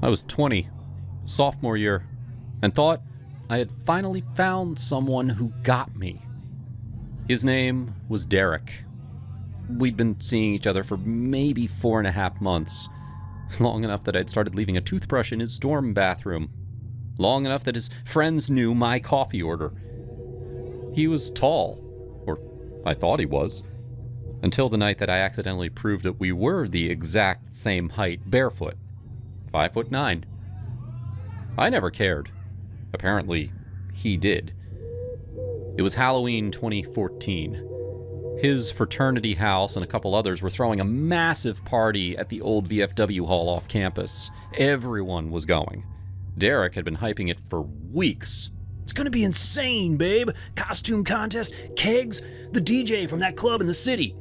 I was 20, sophomore year, and thought I had finally found someone who got me. His name was Derek. We'd been seeing each other for maybe 4.5 months, long enough that I'd started leaving a toothbrush in his dorm bathroom, long enough that his friends knew my coffee order. He was tall, or I thought he was, until the night that I accidentally proved that we were the exact same height barefoot, 5'9". I never cared. Apparently, he did. It was Halloween 2014. His fraternity house and a couple others were throwing a massive party at the old VFW hall off campus. Everyone was going. Derek had been hyping it for weeks. "It's gonna be insane, babe. Costume contest, kegs, the DJ from that club in the city."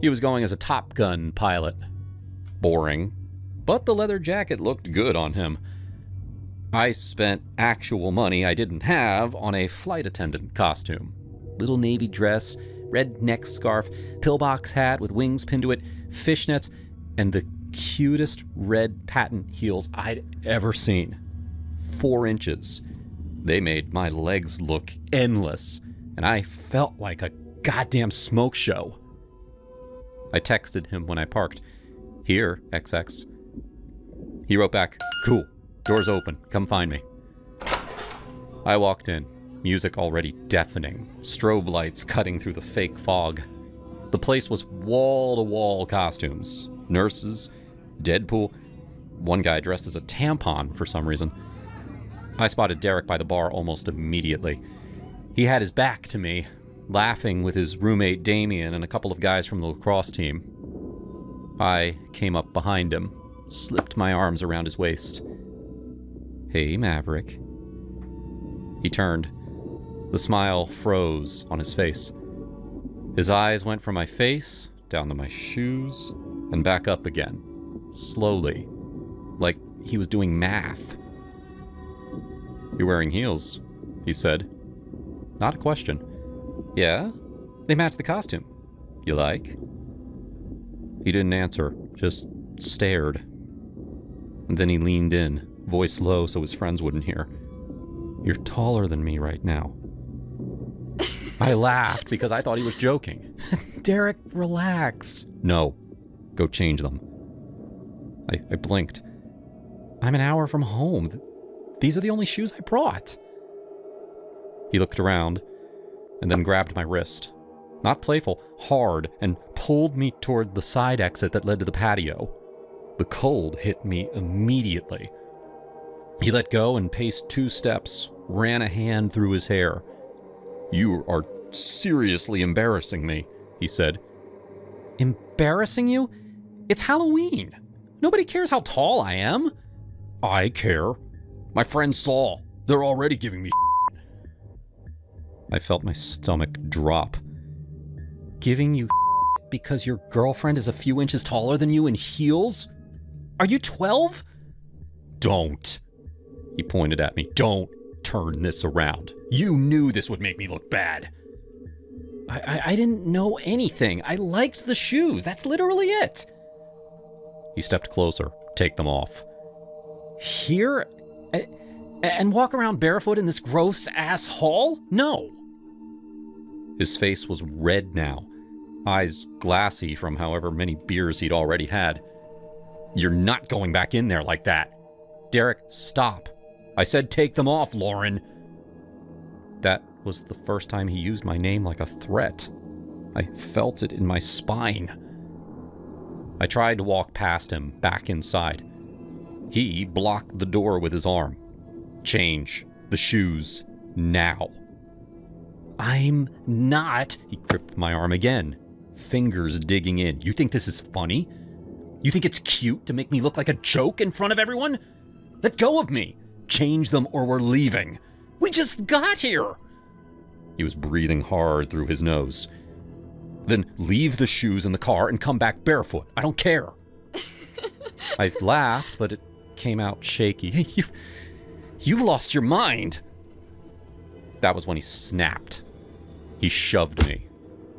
He was going as a Top Gun pilot. Boring, but the leather jacket looked good on him. I spent actual money I didn't have on a flight attendant costume. Little navy dress, red neck scarf, pillbox hat with wings pinned to it, fishnets, and the cutest red patent heels I'd ever seen. 4 inches. They made my legs look endless, and I felt like a goddamn smoke show. I texted him when I parked. "Here, XX." He wrote back, "Cool. Doors open. Come find me." I walked in, music already deafening, strobe lights cutting through the fake fog. The place was wall-to-wall costumes. Nurses, Deadpool, one guy dressed as a tampon for some reason. I spotted Derek by the bar almost immediately. He had his back to me, laughing with his roommate Damien and a couple of guys from the lacrosse team. I came up behind him, slipped my arms around his waist. "Hey, Maverick." He turned. The smile froze on his face. His eyes went from my face, down to my shoes, and back up again, slowly, like he was doing math. "You're wearing heels," he said. Not a question. "Yeah? They match the costume. You like?" He didn't answer, just stared. And then he leaned in, voice low so his friends wouldn't hear. "You're taller than me right now." I laughed because I thought he was joking. "Derek, relax." "No. Go change them." I blinked. "I'm an hour from home. These are the only shoes I brought." He looked around, and then grabbed my wrist. Not playful, hard, and pulled me toward the side exit that led to the patio. The cold hit me immediately. He let go and paced 2 steps, ran a hand through his hair. "You are seriously embarrassing me," he said. "Embarrassing you? It's Halloween. Nobody cares how tall I am." "I care. My friends saw. They're already giving me shit." I felt my stomach drop. "Giving you shit because your girlfriend is a few inches taller than you in heels? Are you 12? "Don't." He pointed at me. "Don't turn this around. You knew this would make me look bad." I didn't know anything. I liked the shoes. That's literally it." He stepped closer. "Take them off." "Here? And walk around barefoot in this gross-ass hall? No." His face was red now, eyes glassy from however many beers he'd already had. "You're not going back in there like that." "Derek, stop. I said take them off, Lauren." That was the first time he used my name like a threat. I felt it in my spine. I tried to walk past him, back inside. He blocked the door with his arm. "Change the shoes now." "I'm not." He gripped my arm again, fingers digging in. "You think this is funny? You think it's cute to make me look like a joke in front of everyone? Let go of me. Change them or we're leaving. We just got here." He was breathing hard through his nose. "Then leave the shoes in the car and come back barefoot. I don't care." I laughed, but it came out shaky. "Hey, you've lost your mind." That was when he snapped. He shoved me.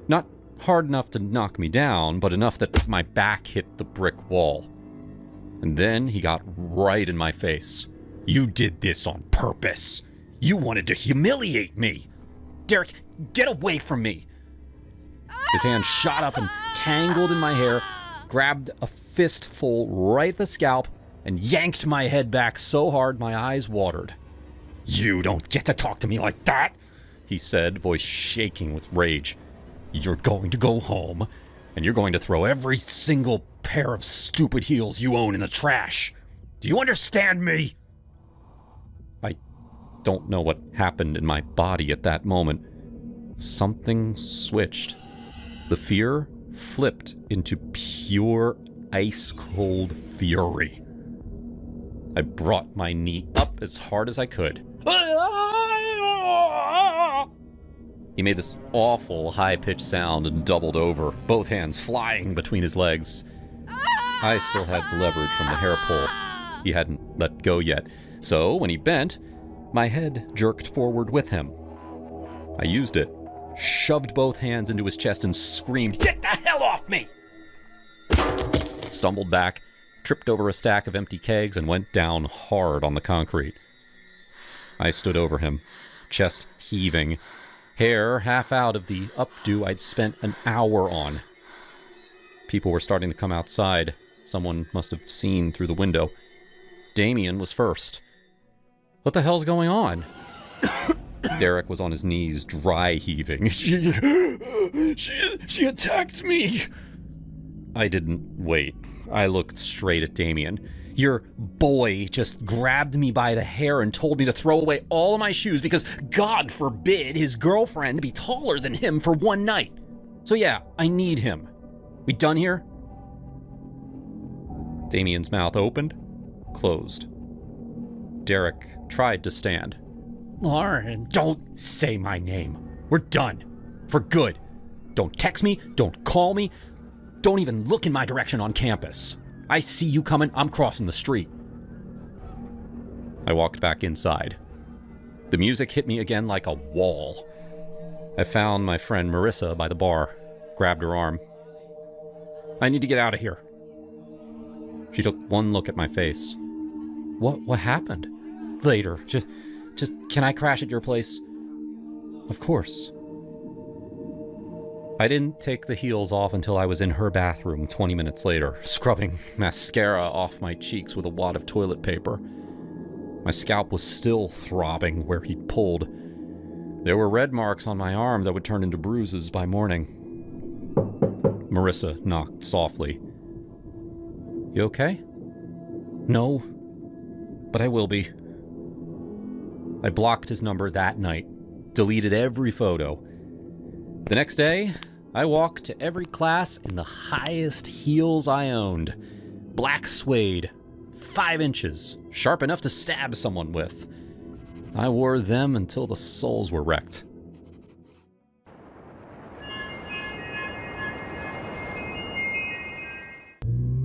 Not hard enough to knock me down, but enough that my back hit the brick wall. And then he got right in my face. "You did this on purpose. You wanted to humiliate me. Derek, get away from me." His hand shot up and tangled in my hair, grabbed a fistful right at the scalp, and yanked my head back so hard my eyes watered. "You don't get to talk to me like that," he said, voice shaking with rage. "You're going to go home, and you're going to throw every single pair of stupid heels you own in the trash. Do you understand me?" I don't know what happened in my body at that moment. Something switched. The fear flipped into pure ice-cold fury. I brought my knee up as hard as I could. He made this awful high-pitched sound and doubled over, both hands flying between his legs. I still had the leverage from the hair pull. He hadn't let go yet, so when he bent, my head jerked forward with him. I used it, shoved both hands into his chest and screamed, "Get the hell off me!" Stumbled back, tripped over a stack of empty kegs, and went down hard on the concrete. I stood over him, chest heaving, hair half out of the updo I'd spent an hour on. People were starting to come outside. Someone must have seen through the window. Damien was first. "What the hell's going on?" Derek was on his knees, dry heaving. She attacked me." I didn't wait. I looked straight at Damien. "Your boy just grabbed me by the hair and told me to throw away all of my shoes because, God forbid, his girlfriend be taller than him for one night. So yeah, I need him. We done here?" Damien's mouth opened, closed. Derek tried to stand. "Lauren, don't say my name. We're done. For good. Don't text me, don't call me, don't even look in my direction on campus. I see you coming, I'm crossing the street." I walked back inside. The music hit me again like a wall. I found my friend Marissa by the bar, grabbed her arm. "I need to get out of here." She took one look at my face. What happened?" "Later. Just, can I crash at your place?" "Of course." I didn't take the heels off until I was in her bathroom 20 minutes later, scrubbing mascara off my cheeks with a wad of toilet paper. My scalp was still throbbing where he'd pulled. There were red marks on my arm that would turn into bruises by morning. Marissa knocked softly. "You okay?" "No, but I will be." I blocked his number that night, deleted every photo. The next day, I walked to every class in the highest heels I owned. Black suede, 5 inches, sharp enough to stab someone with. I wore them until the soles were wrecked.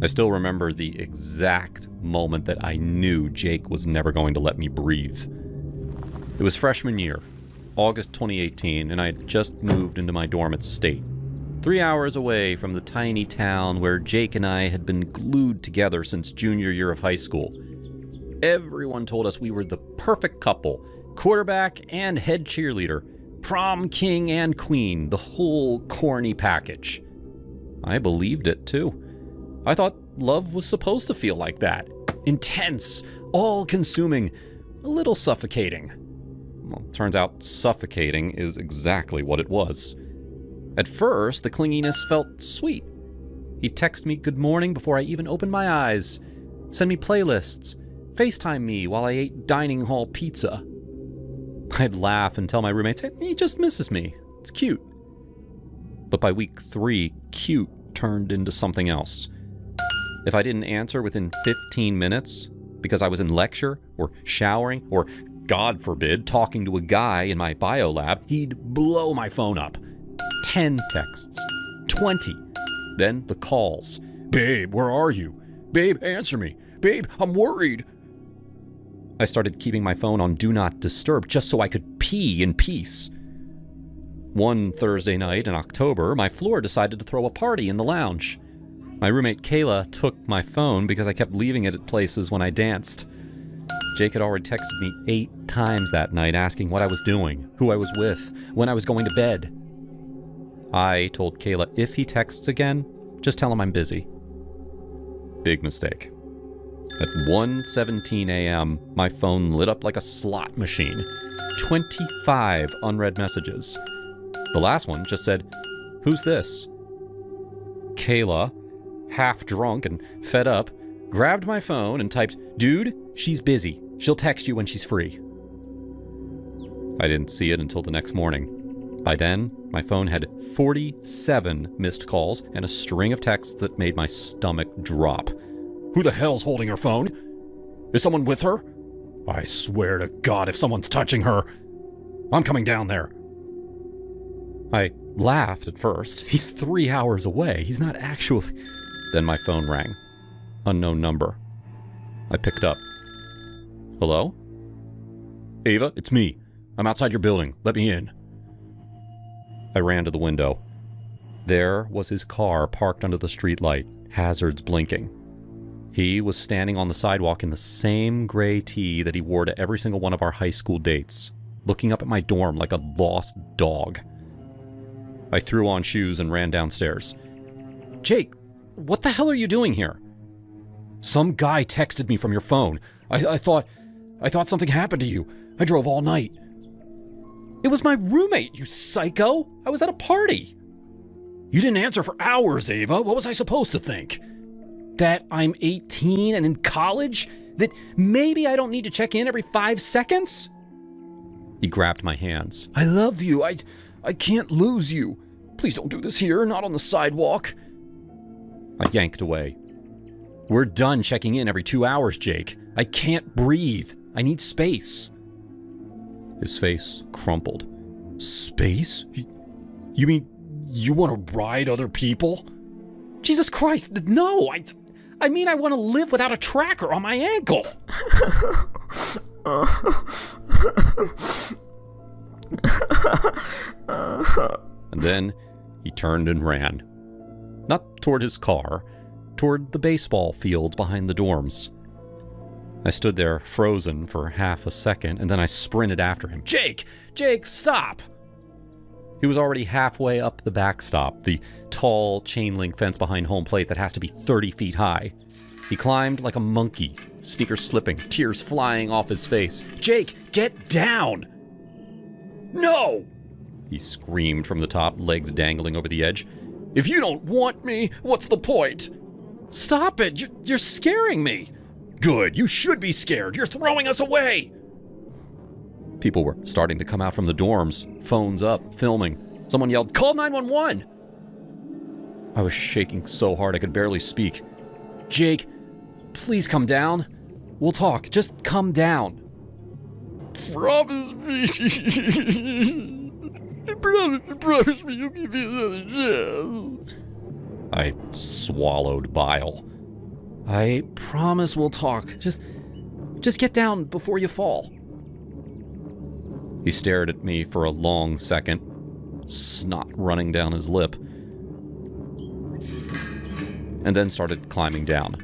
I still remember the exact moment that I knew Jake was never going to let me breathe. It was freshman year, August 2018, and I had just moved into my dorm at State, 3 hours away from the tiny town where Jake and I had been glued together since junior year of high school. Everyone told us we were the perfect couple, quarterback and head cheerleader, prom king and queen, the whole corny package. I believed it too. I thought love was supposed to feel like that. Intense, all-consuming, a little suffocating. Well, turns out suffocating is exactly what it was. At first, the clinginess felt sweet. He'd text me good morning before I even opened my eyes, send me playlists, FaceTime me while I ate dining hall pizza. I'd laugh and tell my roommates, "Hey, he just misses me. It's cute." But by week 3, cute turned into something else. If I didn't answer within 15 minutes, because I was in lecture, or showering, or, God forbid, talking to a guy in my bio lab, he'd blow my phone up. 10 texts. 20. Then the calls. "Babe, where are you? Babe, answer me. Babe, I'm worried." I started keeping my phone on Do Not Disturb just so I could pee in peace. One Thursday night in October, my floor decided to throw a party in the lounge. My roommate Kayla took my phone because I kept leaving it at places when I danced. Jake had already texted me 8 times that night asking what I was doing, who I was with, when I was going to bed. I told Kayla if he texts again, just tell him I'm busy. Big mistake. At 1:17 a.m., my phone lit up like a slot machine. 25 unread messages. The last one just said, "Who's this?" Kayla, half drunk and fed up, grabbed my phone and typed, "Dude, she's busy. She'll text you when she's free." I didn't see it until the next morning. By then, my phone had 47 missed calls and a string of texts that made my stomach drop. "Who the hell's holding her phone? Is someone with her? I swear to God if someone's touching her. I'm coming down there." I laughed at first. He's 3 hours away. He's not actually... Then my phone rang. Unknown number. I picked up. "Hello? Ava, it's me. I'm outside your building. Let me in." I ran to the window. There was his car parked under the streetlight, hazards blinking. He was standing on the sidewalk in the same gray tee that he wore to every single one of our high school dates, looking up at my dorm like a lost dog. I threw on shoes and ran downstairs. "Jake, what the hell are you doing here?" "Some guy texted me from your phone. I thought something happened to you. I drove all night." "It was my roommate, you psycho! I was at a party." "You didn't answer for hours, Ava. What was I supposed to think? That I'm 18 and in college? That maybe I don't need to check in every 5 seconds?" He grabbed my hands. "I love you. I can't lose you. Please don't do this here, not on the sidewalk." I yanked away. "We're done checking in every 2 hours, Jake. I can't breathe. I need space." His face crumpled. "Space? You mean you want to ride other people?" "Jesus Christ, no! I mean I want to live without a tracker on my ankle." And then he turned and ran. Not toward his car, toward the baseball fields behind the dorms. I stood there frozen for half a second, and then I sprinted after him. Jake, stop!" He was already halfway up the backstop, the tall chain-link fence behind home plate that has to be 30 feet high. He climbed like a monkey, sneakers slipping, tears flying off his face. "Jake, get down!" "No!" he screamed from the top, legs dangling over the edge. "If you don't want me, what's the point?" "Stop it! You're scaring me!" "Good, you should be scared. You're throwing us away." People were starting to come out from the dorms, phones up, filming. Someone yelled, "Call 911!" I was shaking so hard I could barely speak. "Jake, please come down. We'll talk. Just come down." "Promise me. Promise me you'll give me another chance." I swallowed bile. "I promise we'll talk. Just get down before you fall." He stared at me for a long second, snot running down his lip, and then started climbing down.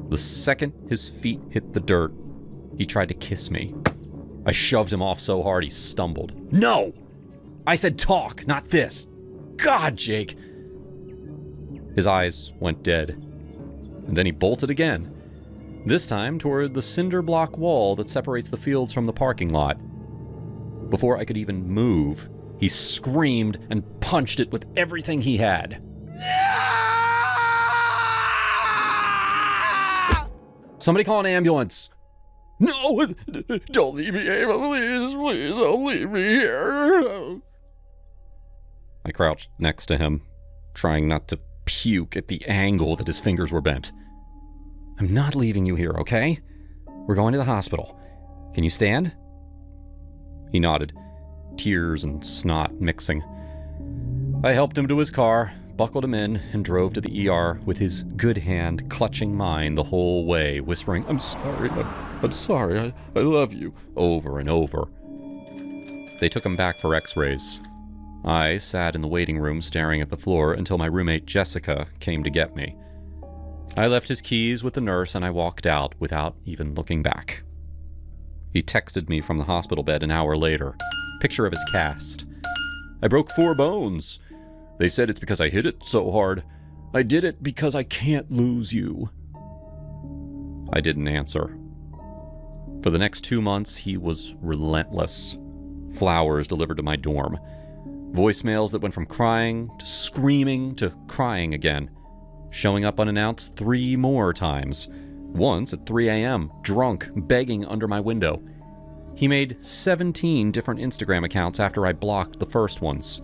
The second his feet hit the dirt, he tried to kiss me. I shoved him off so hard he stumbled. "No! I said talk, not this. God, Jake!" His eyes went dead, and then he bolted again, this time toward the cinder block wall that separates the fields from the parking lot. Before I could even move, he screamed and punched it with everything he had. "Somebody call an ambulance." "No, don't leave me, Ava, please, don't leave me here." I crouched next to him, trying not to puke at the angle that his fingers were bent. "I'm not leaving you here, okay? We're going to the hospital. Can you stand?" He nodded, tears and snot mixing. I helped him to his car, buckled him in, and drove to the ER with his good hand clutching mine the whole way, whispering, I'm sorry, I love you," over and over. They took him back for x-rays. I sat in the waiting room staring at the floor until my roommate Jessica came to get me. I left his keys with the nurse and I walked out without even looking back. He texted me from the hospital bed an hour later. Picture of his cast. "I broke 4 bones. They said it's because I hit it so hard. I did it because I can't lose you." I didn't answer. For the next 2 months, he was relentless. Flowers delivered to my dorm. Voicemails that went from crying to screaming to crying again. Showing up unannounced 3 more times. Once at 3 a.m., drunk, begging under my window. He made 17 different Instagram accounts after I blocked the first ones.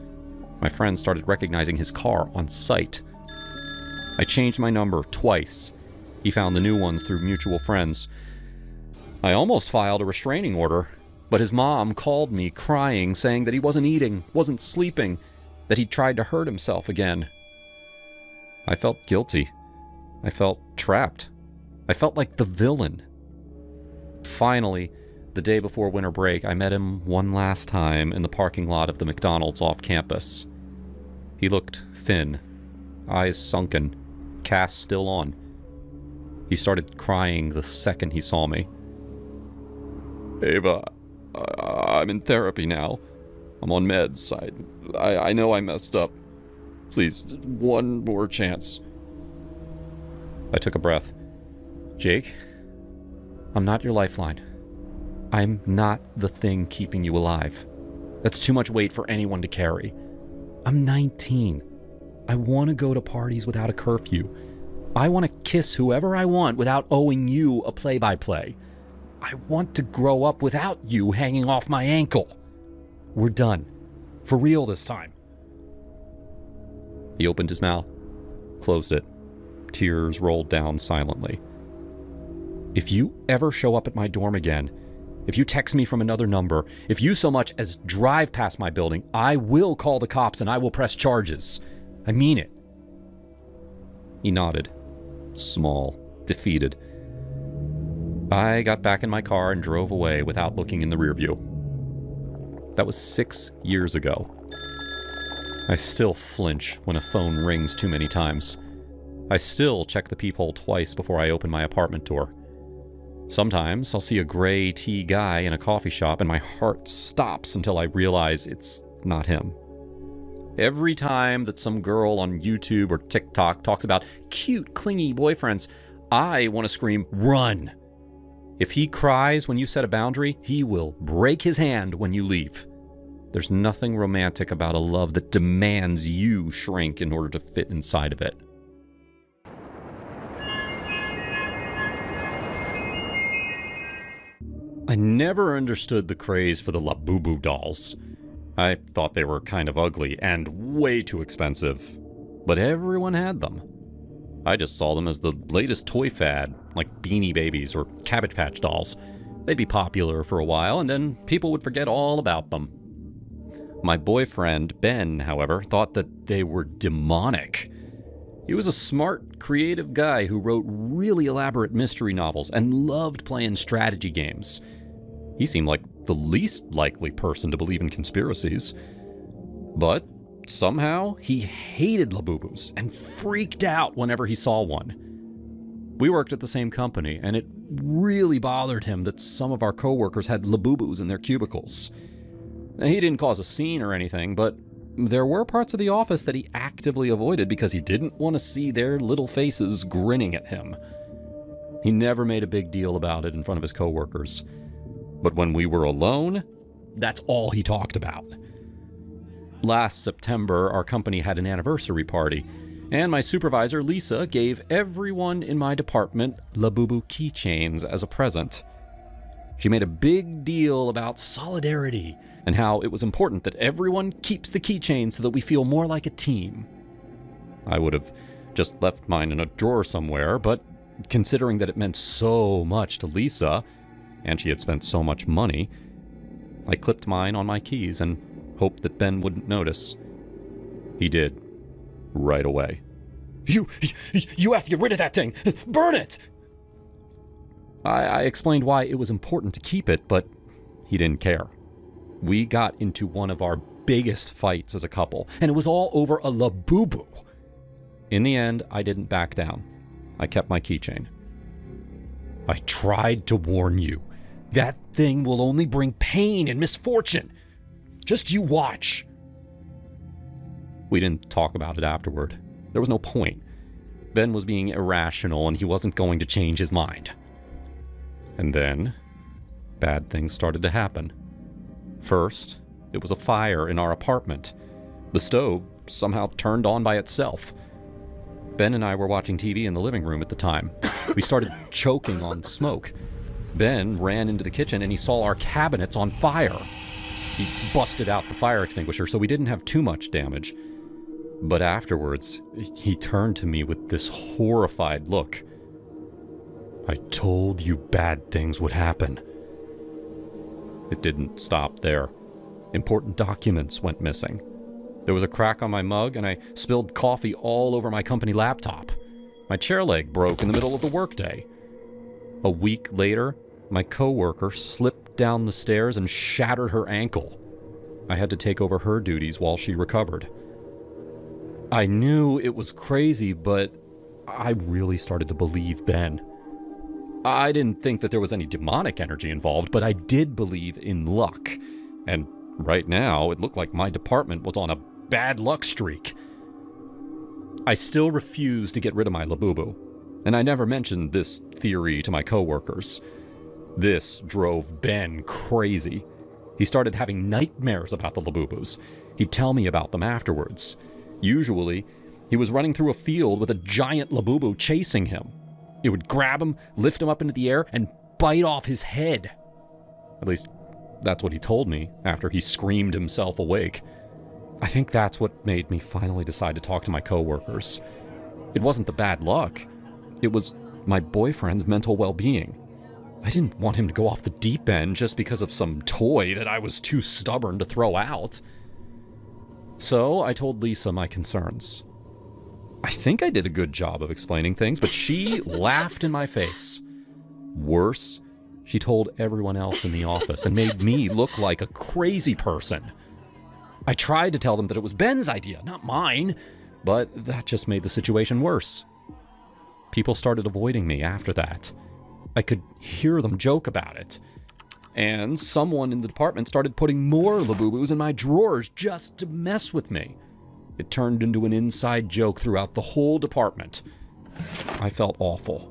My friends started recognizing his car on sight. I changed my number twice. He found the new ones through mutual friends. I almost filed a restraining order, but his mom called me crying, saying that he wasn't eating, wasn't sleeping, that he tried to hurt himself again. I felt guilty. I felt trapped. I felt like the villain. Finally, the day before winter break, I met him one last time in the parking lot of the McDonald's off campus. He looked thin, eyes sunken, cast still on. He started crying the second he saw me. "Ava, I'm in therapy now. I'm on meds. I know I messed up. Please, one more chance." I took a breath. "Jake, I'm not your lifeline. I'm not the thing keeping you alive. That's too much weight for anyone to carry. I'm 19. I want to go to parties without a curfew. I want to kiss whoever I want without owing you a play-by-play. I want to grow up without you hanging off my ankle. We're done. For real this time." He opened his mouth, closed it. Tears rolled down silently. "If you ever show up at my dorm again, if you text me from another number, if you so much as drive past my building, I will call the cops and I will press charges. I mean it." He nodded, small, defeated. I got back in my car and drove away without looking in the rearview. That was 6 years ago. I still flinch when a phone rings too many times. I still check the peephole twice before I open my apartment door. Sometimes I'll see a gray tea guy in a coffee shop and my heart stops until I realize it's not him. Every time that some girl on YouTube or TikTok talks about cute, clingy boyfriends, I want to scream, "Run!" If he cries when you set a boundary, he will break his hand when you leave. There's nothing romantic about a love that demands you shrink in order to fit inside of it. I never understood the craze for the Labubu dolls. I thought they were kind of ugly and way too expensive. But everyone had them. I just saw them as the latest toy fad, like Beanie Babies or Cabbage Patch dolls. They'd be popular for a while, and then people would forget all about them. My boyfriend, Ben, however, thought that they were demonic. He was a smart, creative guy who wrote really elaborate mystery novels and loved playing strategy games. He seemed like the least likely person to believe in conspiracies. But somehow, he hated Labubus and freaked out whenever he saw one. We worked at the same company, and it really bothered him that some of our coworkers had Labubus in their cubicles. He didn't cause a scene or anything, but there were parts of the office that he actively avoided because he didn't want to see their little faces grinning at him. He never made a big deal about it in front of his coworkers. But when we were alone, that's all he talked about. Last September, our company had an anniversary party, and my supervisor, Lisa, gave everyone in my department Labubu keychains as a present. She made a big deal about solidarity and how it was important that everyone keeps the keychain so that we feel more like a team. I would have just left mine in a drawer somewhere, but considering that it meant so much to Lisa, and she had spent so much money, I clipped mine on my keys and hoped that Ben wouldn't notice. He did. Right away. You have to get rid of that thing! Burn it! I explained why it was important to keep it, but he didn't care. We got into one of our biggest fights as a couple, and it was all over a labubu. In the end, I didn't back down. I kept my keychain. I tried to warn you. That thing will only bring pain and misfortune. Just you watch. We didn't talk about it afterward. There was no point. Ben was being irrational and he wasn't going to change his mind. And then, bad things started to happen. First, it was a fire in our apartment. The stove somehow turned on by itself. Ben and I were watching TV in the living room at the time. We started choking on smoke. Ben ran into the kitchen and he saw our cabinets on fire. He busted out the fire extinguisher, so we didn't have too much damage. But afterwards, he turned to me with this horrified look. I told you bad things would happen. It didn't stop there. Important documents went missing. There was a crack on my mug, and I spilled coffee all over my company laptop. My chair leg broke in the middle of the workday. A week later, my coworker slipped down the stairs and shattered her ankle. I had to take over her duties while she recovered. I knew it was crazy, but I really started to believe Ben. I didn't think that there was any demonic energy involved, but I did believe in luck. And right now, it looked like my department was on a bad luck streak. I still refused to get rid of my labubu, and I never mentioned this theory to my coworkers. This drove Ben crazy. He started having nightmares about the labubus. He'd tell me about them afterwards. Usually, he was running through a field with a giant labubu chasing him. It would grab him, lift him up into the air, and bite off his head. At least, that's what he told me after he screamed himself awake. I think that's what made me finally decide to talk to my coworkers. It wasn't the bad luck. It was my boyfriend's mental well-being. I didn't want him to go off the deep end just because of some toy that I was too stubborn to throw out. So I told Lisa my concerns. I think I did a good job of explaining things, but she laughed in my face. Worse, she told everyone else in the office and made me look like a crazy person. I tried to tell them that it was Ben's idea, not mine, but that just made the situation worse. People started avoiding me after that. I could hear them joke about it. And someone in the department started putting more labubus in my drawers just to mess with me. It turned into an inside joke throughout the whole department. I felt awful.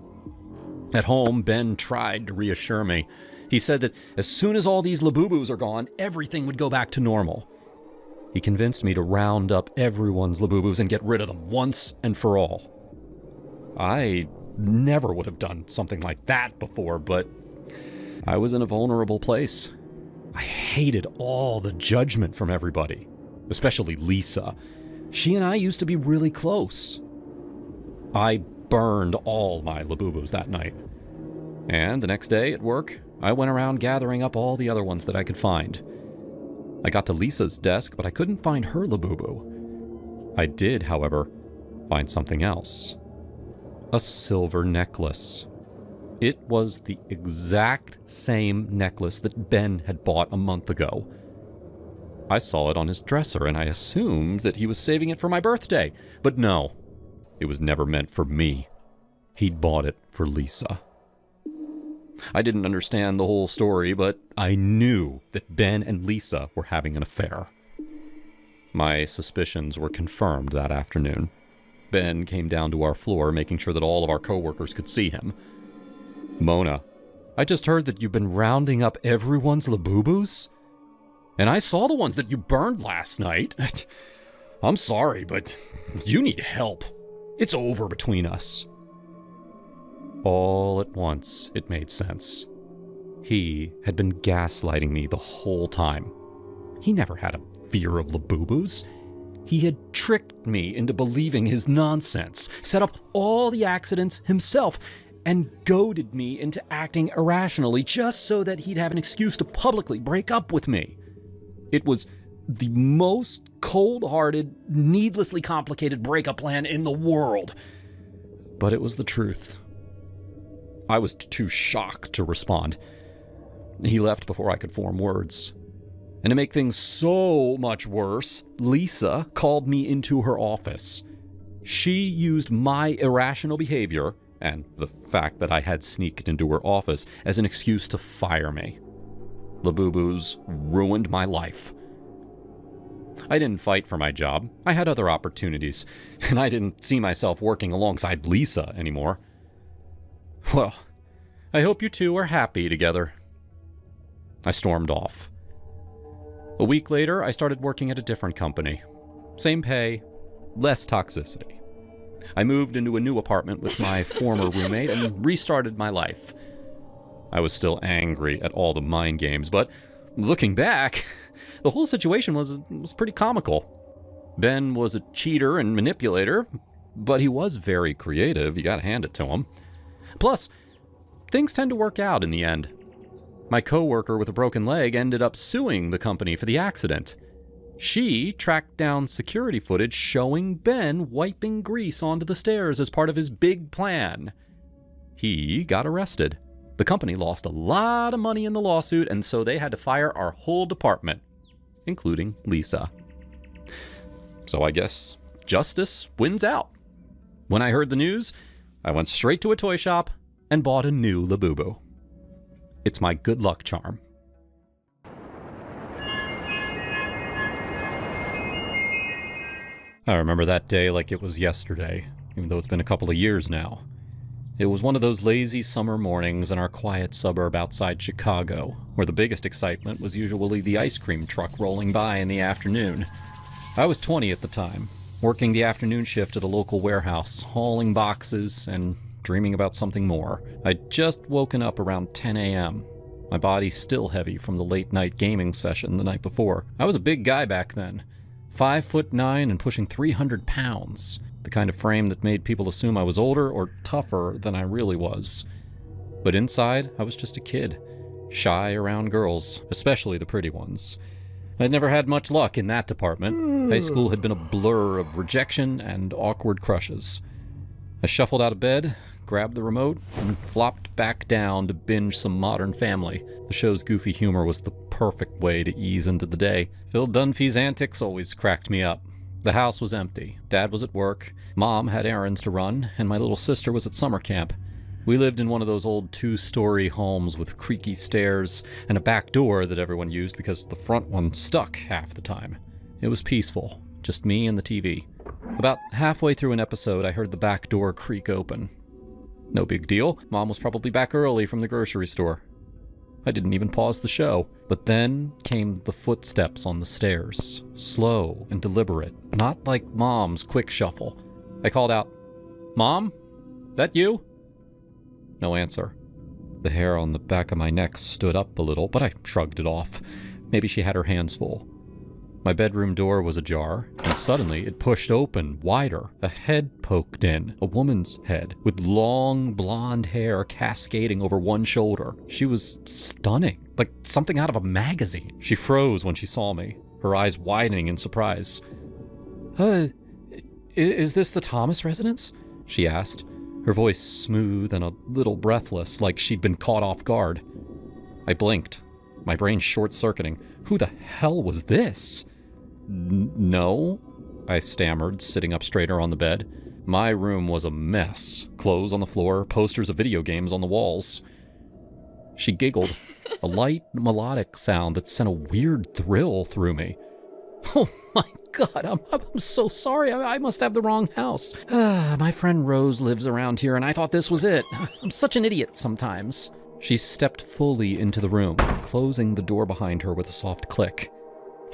At home, Ben tried to reassure me. He said that as soon as all these labubus are gone, everything would go back to normal. He convinced me to round up everyone's labubus and get rid of them once and for all. I never would have done something like that before, but I was in a vulnerable place. I hated all the judgment from everybody, especially Lisa. She and I used to be really close. I burned all my labubus that night. And the next day at work, I went around gathering up all the other ones that I could find. I got to Lisa's desk, but I couldn't find her labubu. I did, however, find something else. A silver necklace. It was the exact same necklace that Ben had bought a month ago. I saw it on his dresser, and I assumed that he was saving it for my birthday. But no, it was never meant for me. He'd bought it for Lisa. I didn't understand the whole story, but I knew that Ben and Lisa were having an affair. My suspicions were confirmed that afternoon. Ben came down to our floor, making sure that all of our coworkers could see him. Mona, I just heard that you've been rounding up everyone's labubus? And I saw the ones that you burned last night. I'm sorry, but you need help. It's over between us. All at once, it made sense. He had been gaslighting me the whole time. He never had a fear of labubus. He had tricked me into believing his nonsense, set up all the accidents himself, and goaded me into acting irrationally just so that he'd have an excuse to publicly break up with me. It was the most cold-hearted, needlessly complicated breakup plan in the world. But it was the truth. I was too shocked to respond. He left before I could form words. And to make things so much worse, Lisa called me into her office. She used my irrational behavior, and the fact that I had sneaked into her office, as an excuse to fire me. Labubu's ruined my life. I didn't fight for my job. I had other opportunities, and I didn't see myself working alongside Lisa anymore. Well, I hope you two are happy together. I stormed off. A week later, I started working at a different company. Same pay, less toxicity. I moved into a new apartment with my former roommate and restarted my life. I was still angry at all the mind games, but looking back, the whole situation was pretty comical. Ben was a cheater and manipulator, but he was very creative, you gotta hand it to him. Plus, things tend to work out in the end. My coworker with a broken leg ended up suing the company for the accident. She tracked down security footage showing Ben wiping grease onto the stairs as part of his big plan. He got arrested. The company lost a lot of money in the lawsuit, and so they had to fire our whole department, including Lisa. So I guess justice wins out. When I heard the news, I went straight to a toy shop and bought a new Labubu. It's my good luck charm. I remember that day like it was yesterday, even though it's been a couple of years now. It was one of those lazy summer mornings in our quiet suburb outside Chicago, where the biggest excitement was usually the ice cream truck rolling by in the afternoon. I was 20 at the time, working the afternoon shift at a local warehouse, hauling boxes and dreaming about something more. I'd just woken up around 10 a.m., my body still heavy from the late-night gaming session the night before. I was a big guy back then, 5'9" and pushing 300 pounds, the kind of frame that made people assume I was older or tougher than I really was. But inside, I was just a kid, shy around girls, especially the pretty ones. I'd never had much luck in that department. High school had been a blur of rejection and awkward crushes. I shuffled out of bed, grabbed the remote, and flopped back down to binge some Modern Family. The show's goofy humor was the perfect way to ease into the day. Phil Dunphy's antics always cracked me up. The house was empty. Dad was at work, Mom had errands to run, and my little sister was at summer camp. We lived in one of those old 2-story homes with creaky stairs and a back door that everyone used because the front one stuck half the time. It was peaceful, just me and the TV. About halfway through an episode, I heard the back door creak open. No big deal. Mom was probably back early from the grocery store. I didn't even pause the show. But then came the footsteps on the stairs, slow and deliberate, not like Mom's quick shuffle. I called out, "Mom? That you?" No answer. The hair on the back of my neck stood up a little, but I shrugged it off. Maybe she had her hands full. My bedroom door was ajar, and suddenly it pushed open, wider. A head poked in, a woman's head, with long blonde hair cascading over one shoulder. She was stunning, like something out of a magazine. She froze when she saw me, her eyes widening in surprise. Is this the Thomas residence?" she asked, her voice smooth and a little breathless, like she'd been caught off guard. I blinked, my brain short-circuiting. Who the hell was this? No, I stammered, sitting up straighter on the bed. My room was a mess. Clothes on the floor, posters of video games on the walls. She giggled, a light, melodic sound that sent a weird thrill through me. "Oh my God, I'm so sorry. I must have the wrong house. My friend Rose lives around here, and I thought this was it. I'm such an idiot sometimes." She stepped fully into the room, closing the door behind her with a soft click.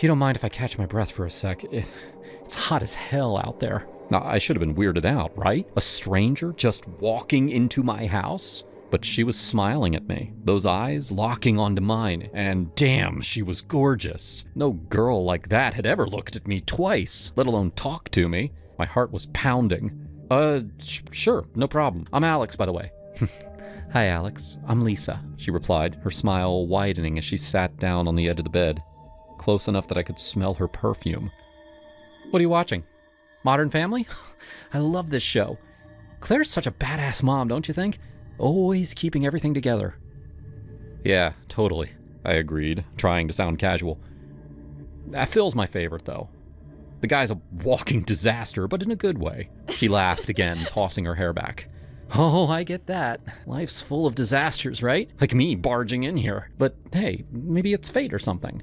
"You don't mind if I catch my breath for a sec? It's hot as hell out there." Now, I should have been weirded out, right? A stranger just walking into my house? But she was smiling at me, those eyes locking onto mine, and damn, she was gorgeous. No girl like that had ever looked at me twice, let alone talked to me. My heart was pounding. Sure, no problem. I'm Alex, by the way." "Hi, Alex. I'm Lisa," she replied, her smile widening as she sat down on the edge of the bed, close enough that I could smell her perfume. "What are you watching? Modern Family? I love this show. Claire's such a badass mom, don't you think? Always keeping everything together." "Yeah, totally," I agreed, trying to sound casual. Phil's my favorite, though. The guy's a walking disaster, but in a good way. She laughed again, tossing her hair back. Oh, I get that. Life's full of disasters, right? Like me barging in here. But hey, maybe it's fate or something.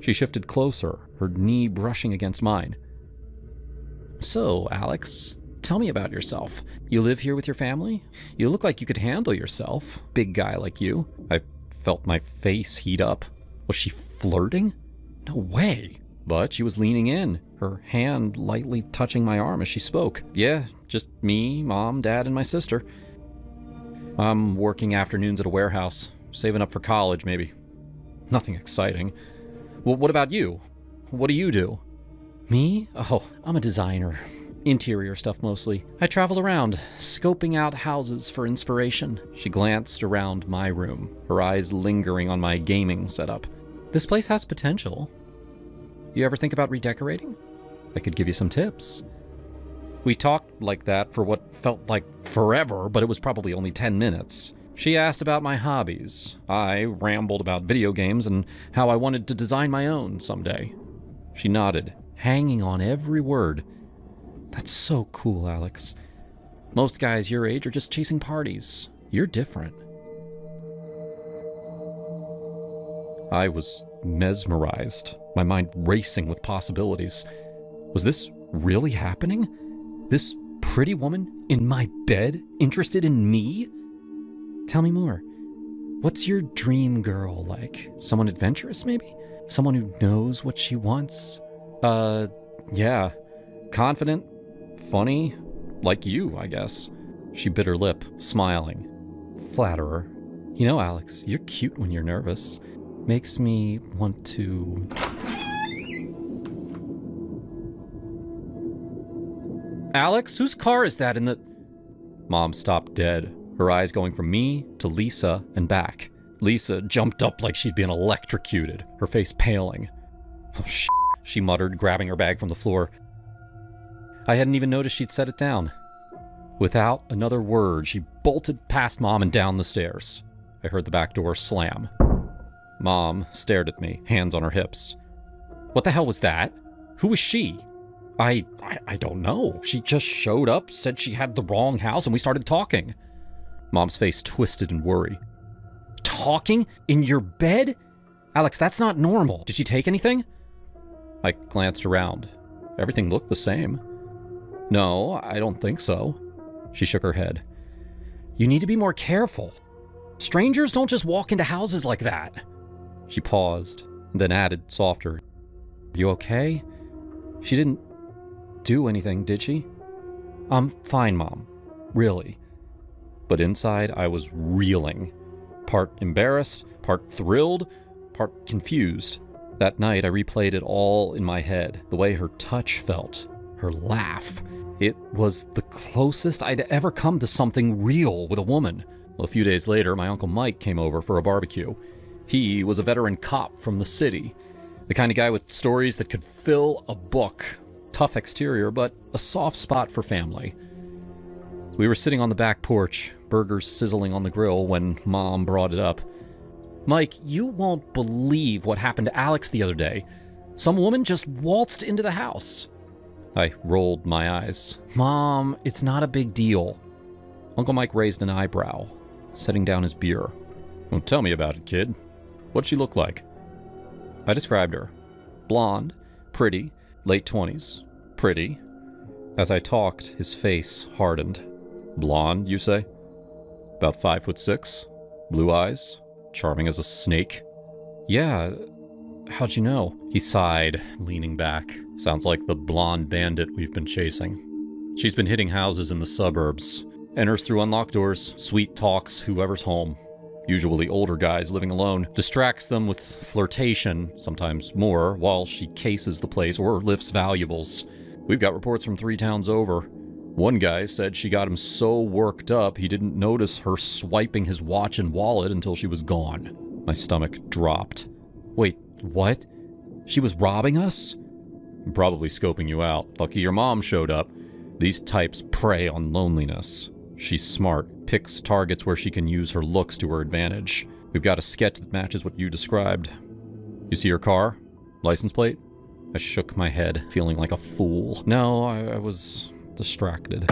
She shifted closer, her knee brushing against mine. So, Alex, tell me about yourself. You live here with your family? You look like you could handle yourself. Big guy like you. I felt my face heat up. Was she flirting? No way. But she was leaning in, her hand lightly touching my arm as she spoke. Yeah, just me, Mom, Dad, and my sister. I'm working afternoons at a warehouse, saving up for college, maybe. Nothing exciting. Well, what about you? What do you do? Me? Oh, I'm a designer. Interior stuff mostly. I travel around, scoping out houses for inspiration. She glanced around my room, her eyes lingering on my gaming setup. This place has potential. You ever think about redecorating? I could give you some tips. We talked like that for what felt like forever, but it was probably only 10 minutes. She asked about my hobbies. I rambled about video games and how I wanted to design my own someday. She nodded, hanging on every word. That's so cool, Alex. Most guys your age are just chasing parties. You're different. I was mesmerized, my mind racing with possibilities. Was this really happening? This pretty woman in my bed interested in me? Tell me more. What's your dream girl like? Someone adventurous, maybe? Someone who knows what she wants? Yeah. Confident, funny, like you, I guess. She bit her lip, smiling. Flatterer. You know, Alex, you're cute when you're nervous. Makes me want to... Alex, whose car is that in the... Mom stopped dead, her eyes going from me to Lisa and back. Lisa jumped up like she'd been electrocuted, her face paling. Oh, shit, she muttered, grabbing her bag from the floor. I hadn't even noticed she'd set it down. Without another word, she bolted past Mom and down the stairs. I heard the back door slam. Mom stared at me, hands on her hips. What the hell was that? Who was she? I don't know. She just showed up, said she had the wrong house, and we started talking. Mom's face twisted in worry. Talking? In your bed? Alex, that's not normal. Did she take anything? I glanced around. Everything looked the same. No, I don't think so. She shook her head. You need to be more careful. Strangers don't just walk into houses like that. She paused, then added softer. You okay? She didn't do anything, did she? I'm fine, Mom. Really. But inside, I was reeling. Part embarrassed, part thrilled, part confused. That night, I replayed it all in my head. The way her touch felt, her laugh. It was the closest I'd ever come to something real with a woman. Well, a few days later, my Uncle Mike came over for a barbecue. He was a veteran cop from the city. The kind of guy with stories that could fill a book. Tough exterior, but a soft spot for family. We were sitting on the back porch, burgers sizzling on the grill, when Mom brought it up. Mike, you won't believe what happened to Alex the other day. Some woman just waltzed into the house. I rolled my eyes. Mom, it's not a big deal. Uncle Mike raised an eyebrow, setting down his beer. Well, tell me about it, kid. What'd she look like? I described her. Blonde, pretty, late 20s. Pretty. As I talked, his face hardened. Blonde, you say? About 5'6", blue eyes, charming as a snake. Yeah, how'd you know? He sighed, leaning back. Sounds like the blonde bandit we've been chasing. She's been hitting houses in the suburbs. Enters through unlocked doors, sweet talks whoever's home. Usually older guys living alone. Distracts them with flirtation, sometimes more, while she cases the place or lifts valuables. We've got reports from 3 towns over. One guy said she got him so worked up he didn't notice her swiping his watch and wallet until she was gone. My stomach dropped. Wait, what? She was robbing us? I'm probably scoping you out. Lucky your mom showed up. These types prey on loneliness. She's smart, picks targets where she can use her looks to her advantage. We've got a sketch that matches what you described. You see her car? License plate? I shook my head, feeling like a fool. No, I was distracted.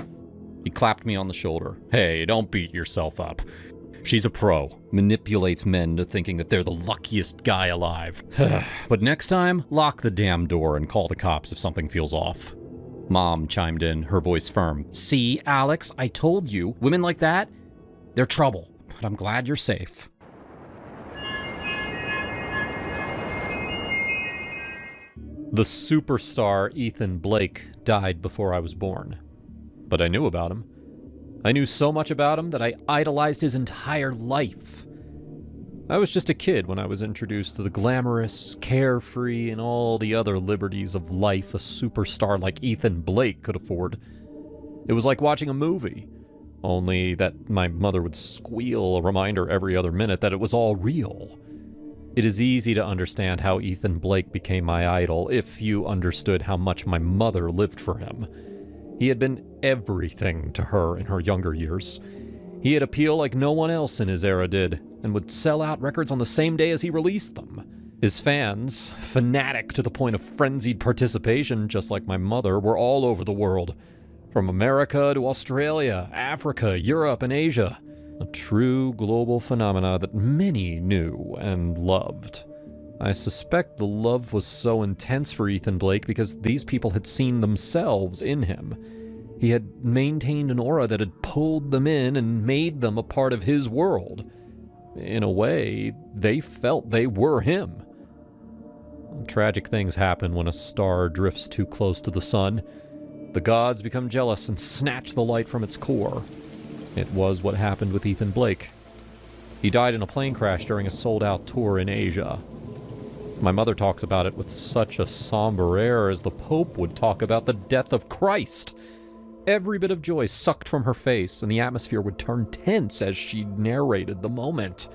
He clapped me on the shoulder. Hey, don't beat yourself up. She's a pro. Manipulates men to thinking that they're the luckiest guy alive. But next time, lock the damn door and call the cops if something feels off. Mom chimed in, her voice firm. See, Alex, I told you, women like that, they're trouble. But I'm glad you're safe. The superstar Ethan Blake died before I was born. But I knew about him. I knew so much about him that I idolized his entire life. I was just a kid when I was introduced to the glamorous, carefree, and all the other liberties of life a superstar like Ethan Blake could afford. It was like watching a movie, only that my mother would squeal a reminder every other minute that it was all real. It is easy to understand how Ethan Blake became my idol if you understood how much my mother lived for him. He had been everything to her in her younger years. He had appeal like no one else in his era did, and would sell out records on the same day as he released them. His fans, fanatic to the point of frenzied participation just like my mother, were all over the world. From America to Australia, Africa, Europe, and Asia. A true global phenomena that many knew and loved. I suspect the love was so intense for Ethan Blake because these people had seen themselves in him. He had maintained an aura that had pulled them in and made them a part of his world. In a way, they felt they were him. Tragic things happen when a star drifts too close to the sun. The gods become jealous and snatch the light from its core. It was what happened with Ethan Blake. He died in a plane crash during a sold-out tour in Asia. My mother talks about it with such a somber air as the Pope would talk about the death of Christ. Every bit of joy sucked from her face, and the atmosphere would turn tense as she narrated the moment.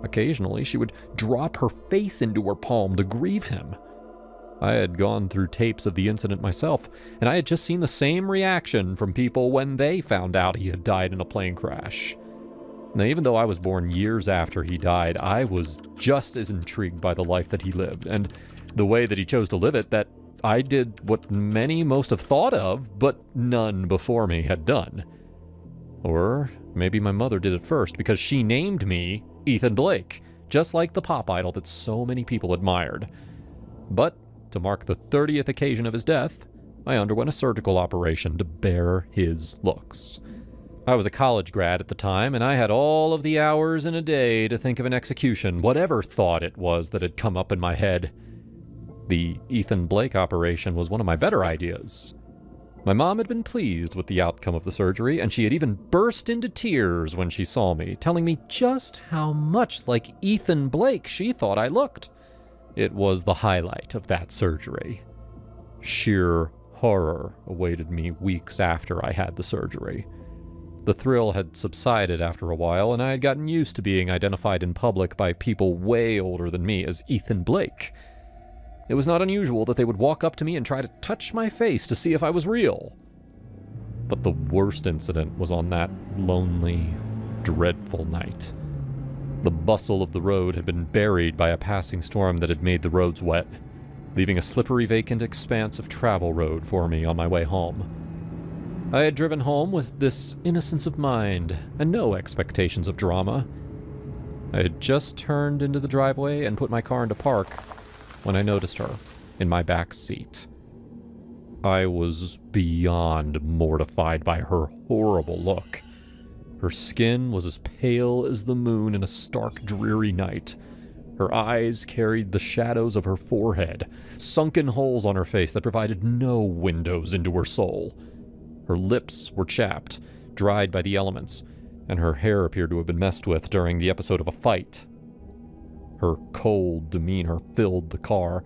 Occasionally, she would drop her face into her palm to grieve him. I had gone through tapes of the incident myself, and I had just seen the same reaction from people when they found out he had died in a plane crash. Now, even though I was born years after he died, I was just as intrigued by the life that he lived, and the way that he chose to live it, that I did what many most have thought of, but none before me had done. Or maybe my mother did it first, because she named me Ethan Blake, just like the pop idol that so many people admired. But to mark the 30th occasion of his death, I underwent a surgical operation to bear his looks. I was a college grad at the time, and I had all of the hours in a day to think of an execution, whatever thought it was that had come up in my head. The Ethan Blake operation was one of my better ideas. My mom had been pleased with the outcome of the surgery, and she had even burst into tears when she saw me, telling me just how much like Ethan Blake she thought I looked. It was the highlight of that surgery. Sheer horror awaited me weeks after I had the surgery. The thrill had subsided after a while, and I had gotten used to being identified in public by people way older than me as Ethan Blake. It was not unusual that they would walk up to me and try to touch my face to see if I was real. But the worst incident was on that lonely, dreadful night. The bustle of the road had been buried by a passing storm that had made the roads wet, leaving a slippery, vacant expanse of travel road for me on my way home. I had driven home with this innocence of mind and no expectations of drama. I had just turned into the driveway and put my car into park when I noticed her in my back seat. I was beyond mortified by her horrible look. Her skin was as pale as the moon in a stark, dreary night. Her eyes carried the shadows of her forehead, sunken holes on her face that provided no windows into her soul. Her lips were chapped, dried by the elements, and her hair appeared to have been messed with during the episode of a fight. Her cold demeanor filled the car,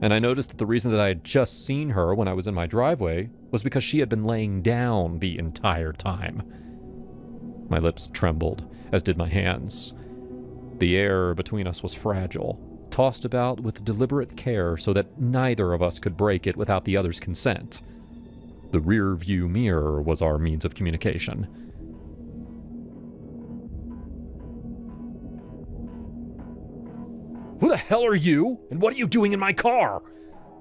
and I noticed that the reason that I had just seen her when I was in my driveway was because she had been laying down the entire time. My lips trembled, as did my hands. The air between us was fragile, tossed about with deliberate care so that neither of us could break it without the other's consent. The rear-view mirror was our means of communication. "Who the hell are you? And what are you doing in my car?"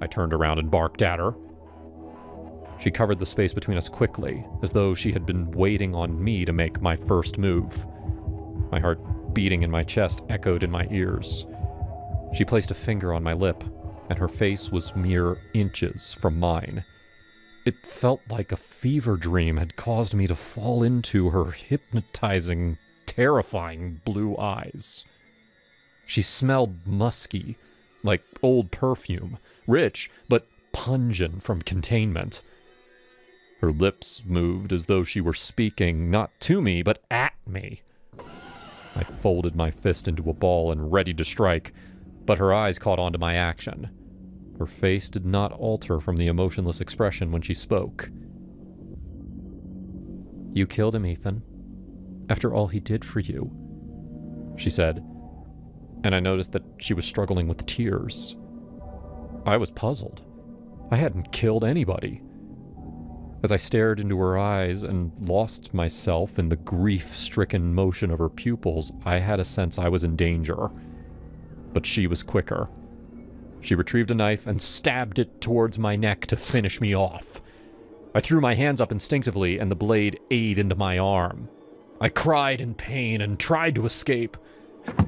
I turned around and barked at her. She covered the space between us quickly, as though she had been waiting on me to make my first move. My heart beating in my chest echoed in my ears. She placed a finger on my lip, and her face was mere inches from mine. It felt like a fever dream had caused me to fall into her hypnotizing, terrifying blue eyes. She smelled musky, like old perfume, rich but pungent from containment. Her lips moved as though she were speaking not to me, but at me. I folded my fist into a ball and ready to strike, but her eyes caught on to my action. Her face did not alter from the emotionless expression when she spoke. "You killed him, Ethan. After all he did for you," she said, and I noticed that she was struggling with tears. I was puzzled. I hadn't killed anybody. As I stared into her eyes and lost myself in the grief-stricken motion of her pupils, I had a sense I was in danger. But she was quicker. She retrieved a knife and stabbed it towards my neck to finish me off. I threw my hands up instinctively, and the blade ate into my arm. I cried in pain and tried to escape.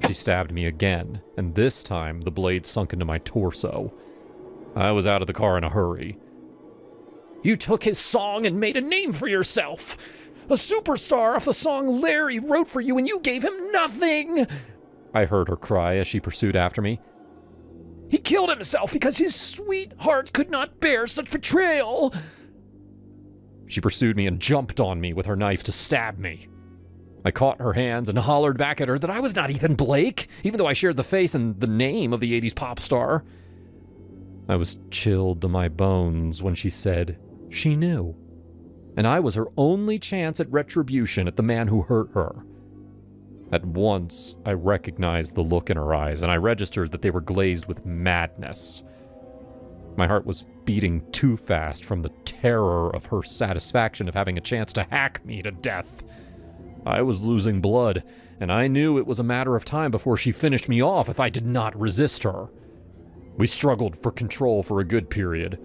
She stabbed me again, and this time the blade sunk into my torso. I was out of the car in a hurry. "You took his song and made a name for yourself! A superstar off the song Larry wrote for you, and you gave him nothing!" I heard her cry as she pursued after me. "He killed himself because his sweet heart could not bear such betrayal!" She pursued me and jumped on me with her knife to stab me. I caught her hands and hollered back at her that I was not Ethan Blake, even though I shared the face and the name of the 80s pop star. I was chilled to my bones when she said she knew, and I was her only chance at retribution at the man who hurt her. At once, I recognized the look in her eyes, and I registered that they were glazed with madness. My heart was beating too fast from the terror of her satisfaction of having a chance to hack me to death. I was losing blood, and I knew it was a matter of time before she finished me off if I did not resist her. We struggled for control for a good period.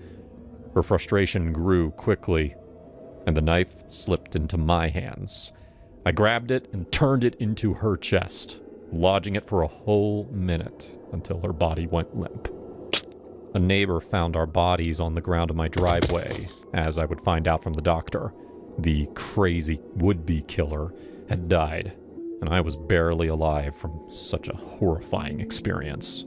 Her frustration grew quickly, and the knife slipped into my hands. I grabbed it and turned it into her chest, lodging it for a whole minute until her body went limp. A neighbor found our bodies on the ground of my driveway, as I would find out from the doctor. The crazy would-be killer had died, and I was barely alive from such a horrifying experience.